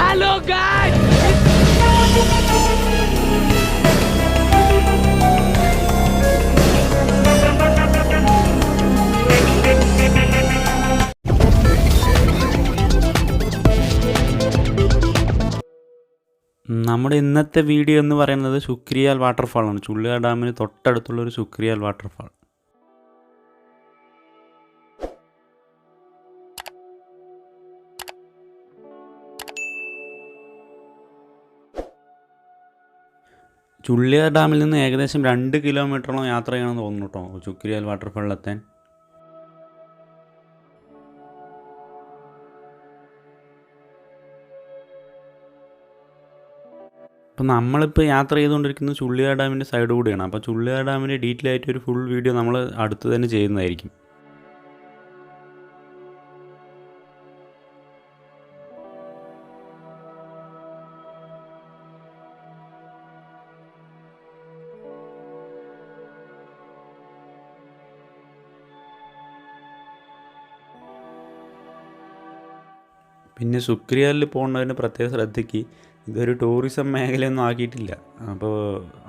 Hello guys. നമ്മുടെ ഇന്നത്തെ video എന്ന് പറയുന്നത് ചുക്രിയാൽ വാട്ടർഫാൾ ആണ്. ചുള്ളിയാർ ഡാമിന് തൊട്ടടുത്തുള്ള ഒരു ചുക്രിയാൽ വാട്ടർഫാൾ. ചുള്ളിയാർ ഡാമിൽ നിന്ന് ഏകദേശം 2 കിലോമീറ്ററോളം യാത്ര ചെയ്യണമെന്ന് തോന്നുന്നു കേട്ടോ ചുക്രിയാൽ വാട്ടർഫാളിലെത്താൻ. അപ്പോൾ നമ്മളിപ്പോൾ യാത്ര ചെയ്തുകൊണ്ടിരിക്കുന്നത് ചുള്ളിയാർ ഡാമിൻ്റെ സൈഡ് കൂടിയാണ്. അപ്പോൾ ചുള്ളിയാർ ഡാമിൻ്റെ ഡീറ്റെയിൽ ആയിട്ട് ഒരു ഫുൾ വീഡിയോ നമ്മൾ അടുത്ത് തന്നെ ചെയ്യുന്നതായിരിക്കും. പിന്നെ ചുക്രിയാലിൽ പോകുന്നതിന് പ്രത്യേക ശ്രദ്ധയ്ക്ക് ഇതൊരു ടൂറിസം മേഖലയൊന്നും ആക്കിയിട്ടില്ല. അപ്പോൾ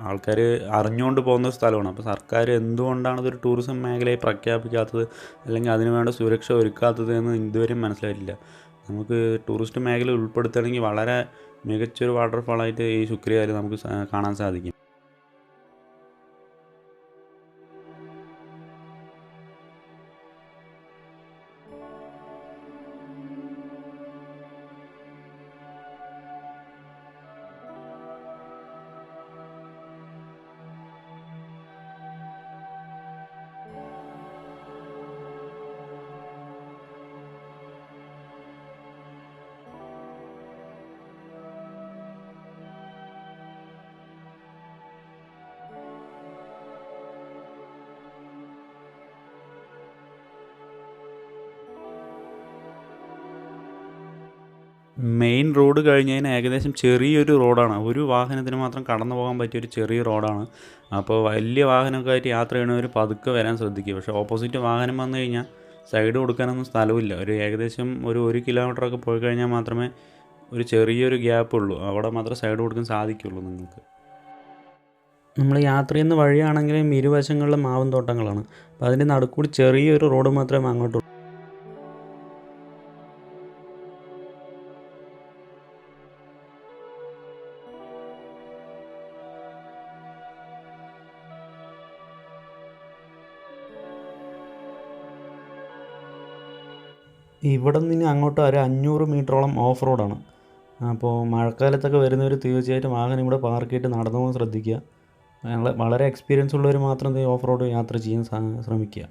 ആൾക്കാർ അറിഞ്ഞുകൊണ്ട് പോകുന്ന സ്ഥലമാണ്. അപ്പോൾ സർക്കാർ എന്തുകൊണ്ടാണ് ഇതൊരു ടൂറിസം മേഖലയെ പ്രഖ്യാപിക്കാത്തത് അല്ലെങ്കിൽ അതിന് വേണ്ട സുരക്ഷ ഒരുക്കാത്തത് എന്ന് ഇതുവരെയും മനസ്സിലായിട്ടില്ല. നമുക്ക് ടൂറിസ്റ്റ് മേഖല ഉൾപ്പെടുത്തുകയാണെങ്കിൽ വളരെ മികച്ചൊരു വാട്ടർഫാളായിട്ട് ഈ ചുക്രിയാൽ നമുക്ക് കാണാൻ സാധിക്കും. മെയിൻ റോഡ് കഴിഞ്ഞതിന് ഏകദേശം ചെറിയൊരു റോഡാണ്. ഒരു വാഹനത്തിന് മാത്രം കടന്നു പോകാൻ പറ്റിയൊരു ചെറിയ റോഡാണ്. അപ്പോൾ വലിയ വാഹനമൊക്കെ ആയിട്ട് യാത്ര ചെയ്യണവർ പതുക്കെ വരാൻ ശ്രദ്ധിക്കുക. പക്ഷേ ഓപ്പോസിറ്റ് വാഹനം വന്നു കഴിഞ്ഞാൽ സൈഡ് കൊടുക്കാനൊന്നും സ്ഥലമില്ല. ഏകദേശം ഒരു 1 കിലോമീറ്ററൊക്കെ പോയി കഴിഞ്ഞാൽ മാത്രമേ ഒരു ചെറിയൊരു ഗ്യാപ്പ് ഉള്ളൂ. അവിടെ മാത്രമേ സൈഡ് കൊടുക്കാൻ സാധിക്കുള്ളൂ നിങ്ങൾക്ക്. നമ്മൾ യാത്ര ചെയ്യുന്ന വഴിയാണെങ്കിലും ഇരുവശങ്ങളിലും മാവും തോട്ടങ്ങളാണ്. അപ്പോൾ അതിൻ്റെ നടുക്കൂടി ചെറിയൊരു റോഡ് മാത്രമേ അങ്ങോട്ടുള്ളൂ. ഇവിടെ നിന്ന് അങ്ങോട്ട് ഒരു 500 മീറ്ററോളം ഓഫ് റോഡാണ്. അപ്പോൾ മഴക്കാലത്തൊക്കെ വരുന്നവർ തീർച്ചയായിട്ടും വാഹനം ഇവിടെ പാർക്ക് ചെയ്തിട്ട് നടന്നു പോകാൻ ശ്രദ്ധിക്കുക. വളരെ എക്സ്പീരിയൻസ് ഉള്ളവർ മാത്രം ഓഫ് റോഡ് യാത്ര ചെയ്യാൻ ശ്രമിക്കുക.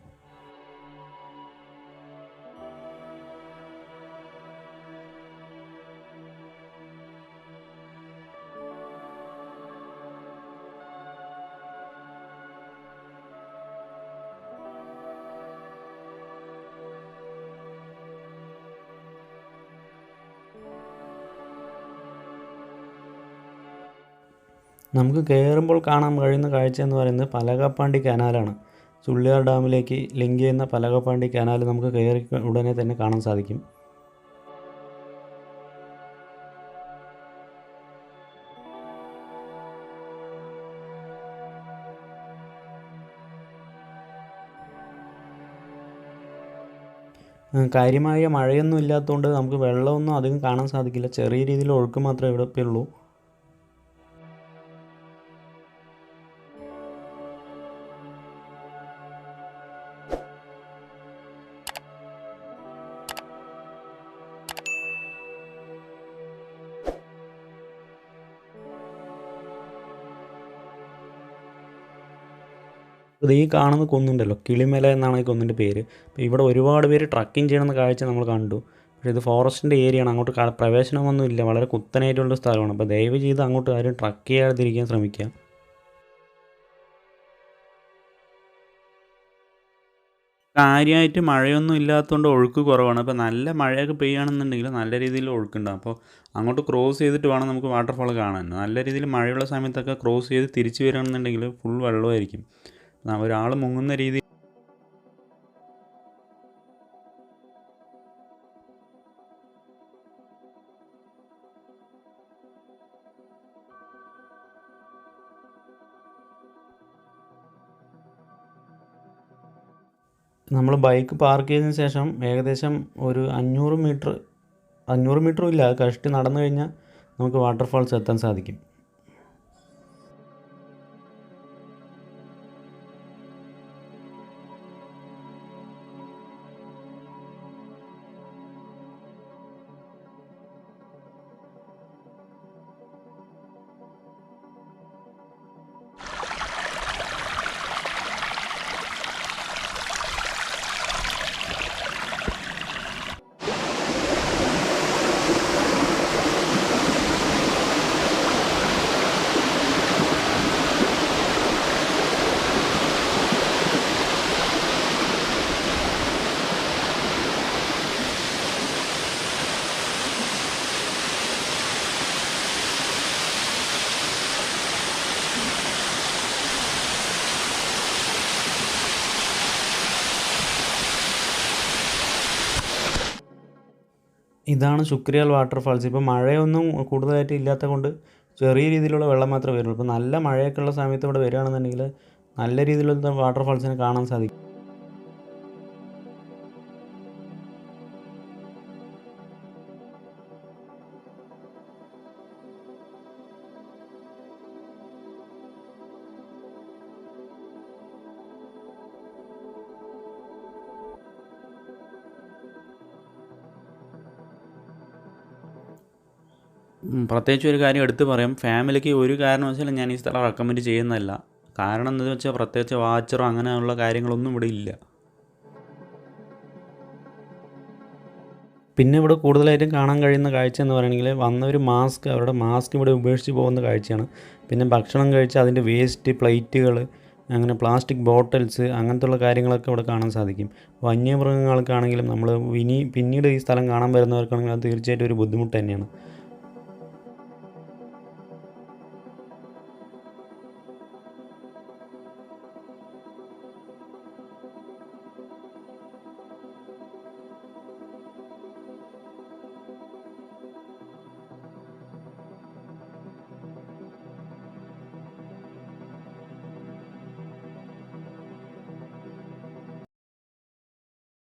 നമുക്ക് കയറുമ്പോൾ കാണാൻ കഴിയുന്ന കാഴ്ച എന്ന് പറയുന്നത് പലകപ്പാണ്ടി കനാലാണ്. ചുള്ളിയാർ ഡാമിലേക്ക് ലിങ്ക് ചെയ്യുന്ന പലകപ്പാണ്ടി കനാൽ നമുക്ക് കയറി ഉടനെ തന്നെ കാണാൻ സാധിക്കും. കാര്യമായ മഴയൊന്നും ഇല്ലാത്തതുകൊണ്ട് നമുക്ക് വെള്ളമൊന്നും അധികം കാണാൻ സാധിക്കില്ല. ചെറിയ രീതിയിൽ ഒഴുക്ക് മാത്രമേ ഇവിടെ ഉള്ളൂ. ഇത് ഈ കാണുന്ന കുന്നുണ്ടല്ലോ, കിളിമല എന്നാണ് ഈ കുന്നിൻ്റെ പേര്. അപ്പോൾ ഇവിടെ ഒരുപാട് പേര് ട്രക്കിംഗ് ചെയ്യണമെന്ന കാഴ്ച നമ്മൾ കണ്ടു. പക്ഷേ ഇത് ഫോറസ്റ്റിൻ്റെ ഏരിയയാണ്. അങ്ങോട്ട് പ്രവേശനമൊന്നും ഇല്ല. വളരെ കുത്തനായിട്ടുള്ള സ്ഥലമാണ്. അപ്പോൾ ദയവ് ചെയ്ത് അങ്ങോട്ട് ആരും ട്രക്ക് ചെയ്യാതിരിക്കാൻ ശ്രമിക്കുക. കാര്യമായിട്ട് മഴയൊന്നും ഇല്ലാത്തതുകൊണ്ട് ഒഴുക്ക് കുറവാണ്. അപ്പോൾ നല്ല മഴയൊക്കെ പെയ്യുകയാണെന്നുണ്ടെങ്കിൽ നല്ല രീതിയിൽ ഒഴുക്കുണ്ടാകും. അപ്പോൾ അങ്ങോട്ട് ക്രോസ് ചെയ്തിട്ട് വേണം നമുക്ക് വാട്ടർഫാൾ കാണാൻ. നല്ല രീതിയിൽ മഴയുള്ള സമയത്തൊക്കെ ക്രോസ് ചെയ്ത് തിരിച്ച് വരികയാണെന്നുണ്ടെങ്കിൽ ഫുൾ വെള്ളമായിരിക്കും. ഒരാൾ മുങ്ങുന്ന രീതി നമ്മൾ ബൈക്ക് പാർക്ക് ചെയ്തതിന് ശേഷം ഏകദേശം ഒരു 500 മീറ്ററും ഇല്ല, കഷ്ടി നടന്നു കഴിഞ്ഞാൽ നമുക്ക് വാട്ടർഫാൾസ് എത്താൻ സാധിക്കും. ഇതാണ് ചുക്രിയാൽ വാട്ടർഫാൾസ്. ഇപ്പോൾ മഴയൊന്നും കൂടുതലായിട്ട് ഇല്ലാത്ത കൊണ്ട് ചെറിയ രീതിയിലുള്ള വെള്ളം മാത്രമേ വരുള്ളൂ. ഇപ്പോൾ നല്ല മഴയൊക്കെ ഉള്ള സമയത്ത് ഇവിടെ വരികയാണെന്നുണ്ടെങ്കിൽ നല്ല രീതിയിലുള്ള വാട്ടർഫാൾസിനെ കാണാൻ സാധിക്കും. പ്രത്യേകിച്ച് ഒരു കാര്യം എടുത്ത് പറയാം, ഫാമിലിക്ക് ഒരു കാരണവശാലും ഞാൻ ഈ സ്ഥലം റെക്കമെൻഡ് ചെയ്യുന്നതല്ല. കാരണം എന്താണെന്ന് വെച്ചാൽ പ്രത്യേകിച്ച് വാച്ചറോ അങ്ങനെയുള്ള കാര്യങ്ങളൊന്നും ഇവിടെ ഇല്ല. പിന്നെ ഇവിടെ കൂടുതലായിട്ടും കാണാൻ കഴിയുന്ന കാഴ്ച എന്ന് പറയുകയാണെങ്കിൽ വന്നവർ അവരുടെ മാസ്ക് ഇവിടെ ഉപേക്ഷിച്ച് പോകുന്ന കാഴ്ചയാണ്. പിന്നെ ഭക്ഷണം കഴിച്ച് അതിൻ്റെ വേസ്റ്റ് പ്ലേറ്റുകൾ, അങ്ങനെ പ്ലാസ്റ്റിക് ബോട്ടിൽസ്, അങ്ങനത്തുള്ള കാര്യങ്ങളൊക്കെ ഇവിടെ കാണാൻ സാധിക്കും. വന്യമൃഗങ്ങൾക്കാണെങ്കിലും പിന്നീട് ഈ സ്ഥലം കാണാൻ വരുന്നവർക്കാണെങ്കിലും അത് തീർച്ചയായിട്ടും ഒരു ബുദ്ധിമുട്ട് തന്നെയാണ്.